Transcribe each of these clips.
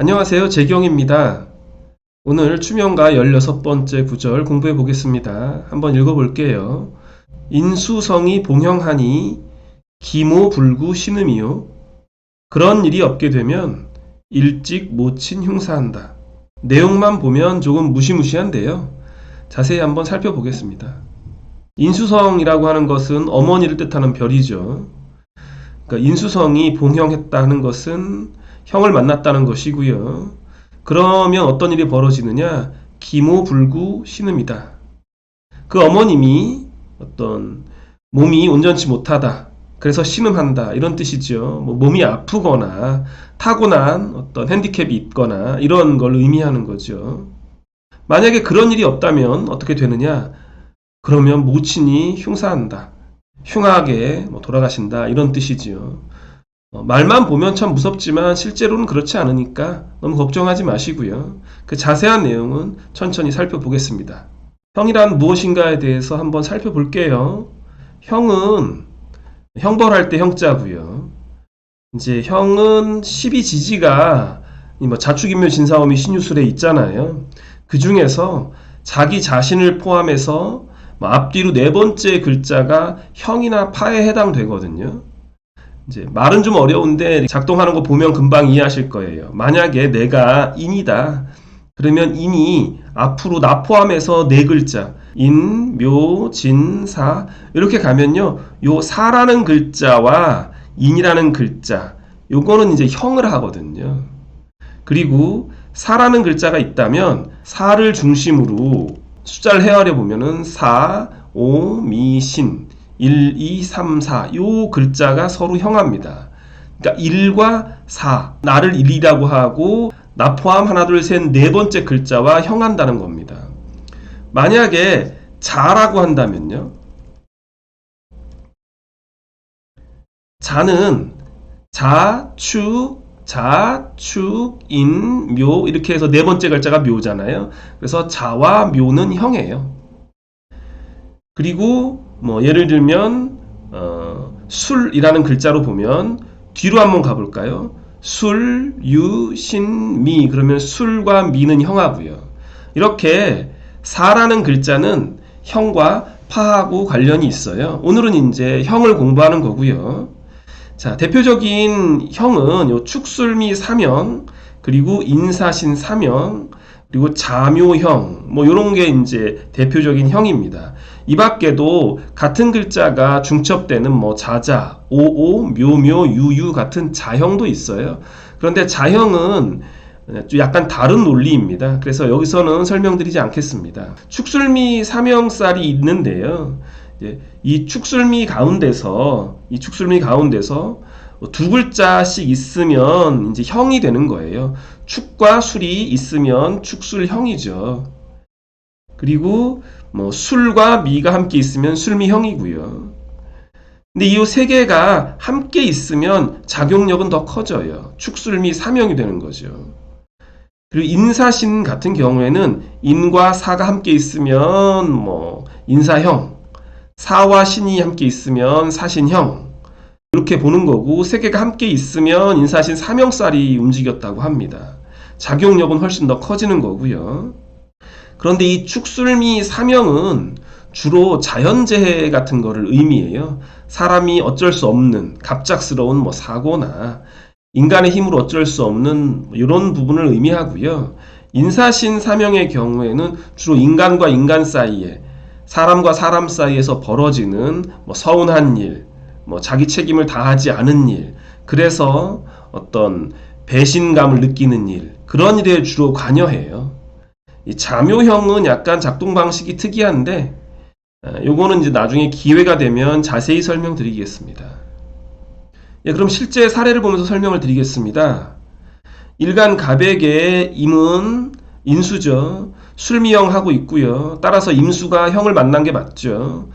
안녕하세요. 재경입니다. 오늘 추명가 16번째 구절 공부해 보겠습니다. 한번 읽어 볼게요. 인수성이 봉형하니 기모불구 신음이요. 그런 일이 없게 되면 일찍 모친 흉사한다. 내용만 보면 조금 무시무시한데요. 자세히 한번 살펴보겠습니다. 인수성이라고 하는 것은 어머니를 뜻하는 별이죠. 그러니까 인수성이 봉형했다 하는 것은 형을 만났다는 것이고요. 그러면 어떤 일이 벌어지느냐? 기모불구 신음이다. 그 어머님이 어떤 몸이 온전치 못하다. 그래서 신음한다. 이런 뜻이죠. 몸이 아프거나 타고난 어떤 핸디캡이 있거나 이런 걸 의미하는 거죠. 만약에 그런 일이 없다면 어떻게 되느냐? 그러면 모친이 흉사한다. 흉하게 돌아가신다. 이런 뜻이지요. 말만 보면 참 무섭지만 실제로는 그렇지 않으니까 너무 걱정하지 마시고요. 그 자세한 내용은 천천히 살펴보겠습니다. 형이란 무엇인가에 대해서 한번 살펴볼게요. 형은 형벌할 때 형자고요. 이제 형은 12지지가 자축인묘 진사오미 신유술에 있잖아요. 그 중에서 자기 자신을 포함해서 앞뒤로 네 번째 글자가 형이나 파에 해당되거든요. 이제 말은 좀 어려운데 작동하는 거 보면 금방 이해하실 거예요. 만약에 내가 인이다. 그러면 인이 앞으로 나 포함해서 네 글자 인, 묘, 진, 사 이렇게 가면요. 요 사라는 글자와 인이라는 글자 요거는 이제 형을 하거든요. 그리고 사라는 글자가 있다면 사를 중심으로 숫자를 헤아려 보면은 사, 오, 미, 신 1, 2, 3, 4 요 글자가 서로 형합니다. 그러니까 1과 4 나를 1이라고 하고 나 포함 하나 둘 셋 네 번째 글자와 형한다는 겁니다. 만약에 자라고 한다면요. 자는 자, 축, 인, 묘 이렇게 해서 네 번째 글자가 묘잖아요. 그래서 자와 묘는 형이에요. 그리고 예를 들면 술이라는 글자로 보면 뒤로 한번 가볼까요? 술, 유, 신, 미 그러면 술과 미는 형하고요. 이렇게 사라는 글자는 형과 파하고 관련이 있어요. 오늘은 이제 형을 공부하는 거고요. 자, 대표적인 형은 요 축술미 사명 그리고 인사신 사명 그리고 자묘형 요런 게 이제 대표적인 형입니다. 이 밖에도 같은 글자가 중첩되는 자자, 오오, 묘묘, 유유 같은 자형도 있어요. 그런데 자형은 약간 다른 논리입니다. 그래서 여기서는 설명드리지 않겠습니다. 축술미 사명살이 있는데요. 이 축술미 가운데서 두 글자씩 있으면 이제 형이 되는 거예요. 축과 술이 있으면 축술형이죠. 그리고 술과 미가 함께 있으면 술미형이고요. 근데 이 세 개가 함께 있으면 작용력은 더 커져요. 축술미 사명이 되는 거죠. 그리고 인사신 같은 경우에는 인과 사가 함께 있으면 인사형, 사와 신이 함께 있으면 사신형 이렇게 보는 거고 세 개가 함께 있으면 인사신 사명살이 움직였다고 합니다. 작용력은 훨씬 더 커지는 거고요. 그런데 이 축술미 사명은 주로 자연재해 같은 거를 의미해요. 사람이 어쩔 수 없는 갑작스러운 사고나 인간의 힘으로 어쩔 수 없는 이런 부분을 의미하고요. 인사신 사명의 경우에는 주로 인간과 인간 사이에 사람과 사람 사이에서 벌어지는 서운한 일, 자기 책임을 다하지 않은 일, 그래서 어떤 배신감을 느끼는 일, 그런 일에 주로 관여해요. 이 자묘형은 약간 작동 방식이 특이한데 요거는 이제 나중에 기회가 되면 자세히 설명드리겠습니다. 그럼 실제 사례를 보면서 설명을 드리겠습니다. 일간 가백의 임은 인수죠. 술미형 하고 있고요. 따라서 임수가 형을 만난 게 맞죠.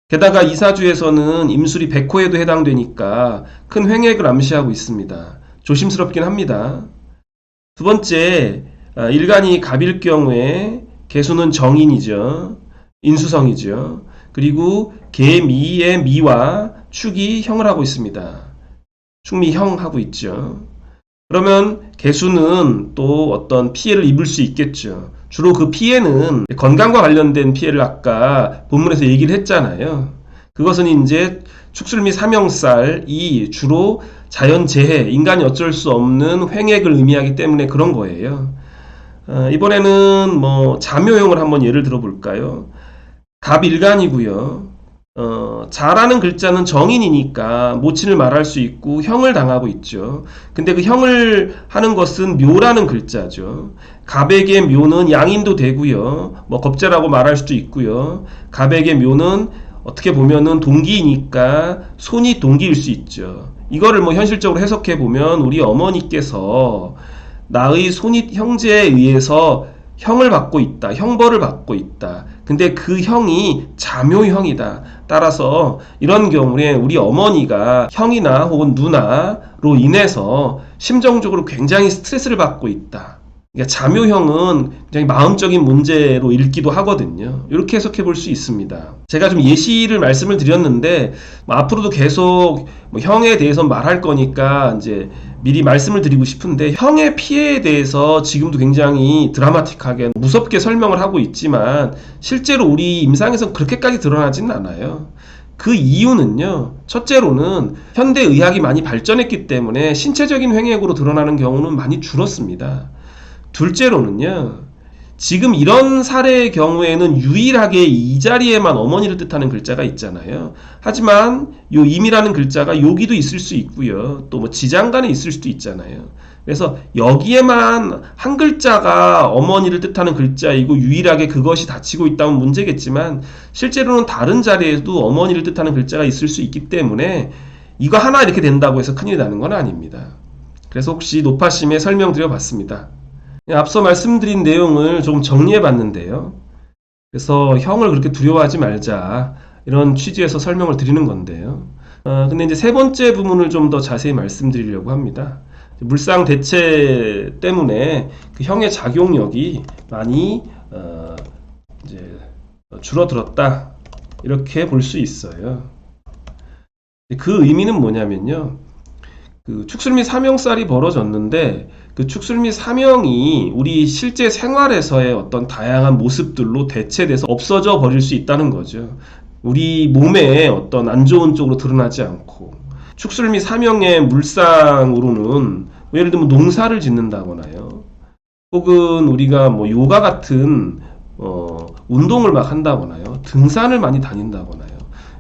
게다가 이사주에서는 임술이 백호에도 해당되니까 큰 횡액을 암시하고 있습니다. 조심스럽긴 합니다. 두 번째, 일간이 갑일 경우에 개수는 정인이죠. 인수성이죠. 그리고 개미의 미와 축이 형을 하고 있습니다. 축미형 하고 있죠. 그러면 개수는 또 어떤 피해를 입을 수 있겠죠. 주로 그 피해는 건강과 관련된 피해를 아까 본문에서 얘기를 했잖아요. 그것은 이제 축술 및 사명살이 주로 자연재해, 인간이 어쩔 수 없는 횡액을 의미하기 때문에 그런 거예요. 이번에는 뭐 자묘형을 한번 예를 들어볼까요? 갑일간이고요. 자라는 글자는 정인이니까 모친을 말할 수 있고 형을 당하고 있죠. 근데 그 형을 하는 것은 묘라는 글자죠. 갑에게 묘는 양인도 되고요. 뭐 겁재라고 말할 수도 있고요. 갑에게 묘는 어떻게 보면은 동기이니까 손이 동기일 수 있죠. 이거를 뭐 현실적으로 해석해 보면 우리 어머니께서 나의 손이 형제에 의해서 형을 받고 있다. 형벌을 받고 있다. 근데 그 형이 자묘형이다. 따라서 이런 경우에 우리 어머니가 형이나 혹은 누나로 인해서 심정적으로 굉장히 스트레스를 받고 있다. 그러니까 자묘형은 굉장히 마음적인 문제로 읽기도 하거든요. 이렇게 해석해 볼 수 있습니다. 제가 좀 예시를 말씀을 드렸는데 앞으로도 계속 형에 대해서 말할 거니까 이제 미리 말씀을 드리고 싶은데, 형의 피해에 대해서 지금도 굉장히 드라마틱하게 무섭게 설명을 하고 있지만 실제로 우리 임상에서는 그렇게까지 드러나지는 않아요. 그 이유는요, 첫째로는 현대의학이 많이 발전했기 때문에 신체적인 횡액으로 드러나는 경우는 많이 줄었습니다. 둘째로는요, 지금 이런 사례의 경우에는 유일하게 이 자리에만 어머니를 뜻하는 글자가 있잖아요. 하지만 요 임이라는 글자가 여기도 있을 수 있고요. 또 뭐 지장간에 있을 수도 있잖아요. 그래서 여기에만 한 글자가 어머니를 뜻하는 글자이고 유일하게 그것이 닫히고 있다면 문제겠지만 실제로는 다른 자리에도 어머니를 뜻하는 글자가 있을 수 있기 때문에 이거 하나 이렇게 된다고 해서 큰일이 나는 건 아닙니다. 그래서 혹시 노파심에 설명드려 봤습니다. 앞서 말씀드린 내용을 좀 정리해 봤는데요. 그래서 형을 그렇게 두려워하지 말자, 이런 취지에서 설명을 드리는 건데요. 근데 이제 세 번째 부분을 좀 더 자세히 말씀드리려고 합니다. 물상 대체 때문에 그 형의 작용력이 많이 이제 줄어들었다, 이렇게 볼 수 있어요. 그 의미는 뭐냐면요, 그 축술 및 사명살이 벌어졌는데 그 축술 및 사명이 우리 실제 생활에서의 어떤 다양한 모습들로 대체돼서 없어져 버릴 수 있다는 거죠. 우리 몸에 어떤 안 좋은 쪽으로 드러나지 않고, 축술 및 사명의 물상으로는 예를 들면 농사를 짓는다거나요, 혹은 우리가 뭐 요가 같은 운동을 막 한다거나요, 등산을 많이 다닌다거나요,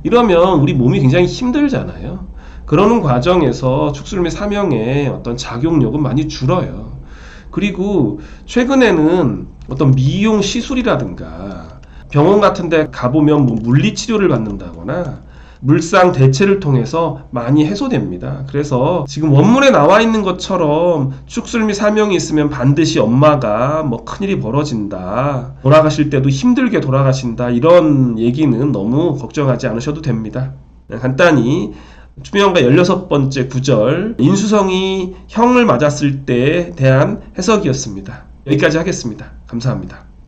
이러면 우리 몸이 굉장히 힘들잖아요. 그러는 과정에서 축술 및 사명의 어떤 작용력은 많이 줄어요. 그리고 최근에는 어떤 미용 시술이라든가 병원 같은 데 가보면 뭐 물리치료를 받는다거나 물상 대체를 통해서 많이 해소됩니다. 그래서 지금 원문에 나와 있는 것처럼 축술 및 사명이 있으면 반드시 엄마가 뭐 큰일이 벌어진다, 돌아가실 때도 힘들게 돌아가신다, 이런 얘기는 너무 걱정하지 않으셔도 됩니다. 간단히 추명가 16번째 구절, 인수성이 형을 맞았을 때에 대한 해석이었습니다. 여기까지 하겠습니다. 감사합니다.